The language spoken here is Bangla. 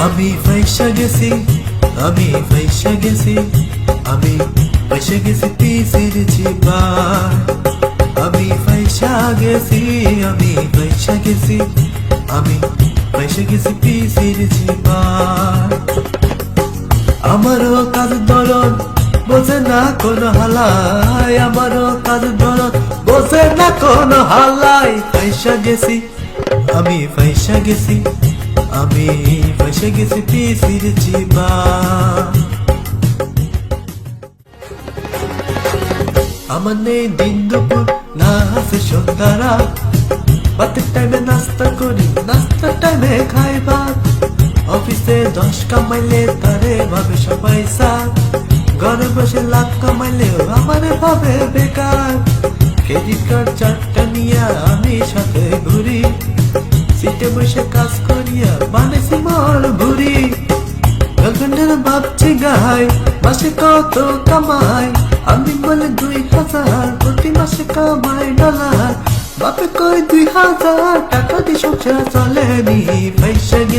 আমি পয়সা গেছি, আমি পয়সা গেছি, আমি পয়সা গেছি পিসির চিপায়। আমি পয়সা গেছি, আমি পয়সা গেছি, আমি পয়সা গেছি পিসির চিপায়। আমারও কাজ দরদ বোঝে না কোন হালাই, আমারও কাজ দরদ বোঝে না কোন হালাই। পয়সা গেছি, আমি পয়সা গেছি, আমি পয়সা গেছি পিসির চিপায়। আমার নেই দিন দুপুর না আছে সন্ধ্যারা, ভাতের টাইমে নাস্তা করি, নাস্তার টাইমে খাই ভাত। অফিসে 10 কামাইলে তারে ভাবে সবাই সাত, ঘরে বসে লাখ কামাইলেও আমারে ভাবে বেকার। ক্রেডিট কার্ড 4টা নিয়ে আমি সাথে ঘুরি, সিটে বসে কাজ করিয়া বানাইছি মোর ভুরি। গার্লফ্রেন্ডের ভাবছি গাই মাসে কত কামাই, আমি বলে 2000 প্রতি মাসে কামাই ডলার। বাপে কই 2000 টাকা দিয়ে সংসার চলেনি। পয়সা গেছি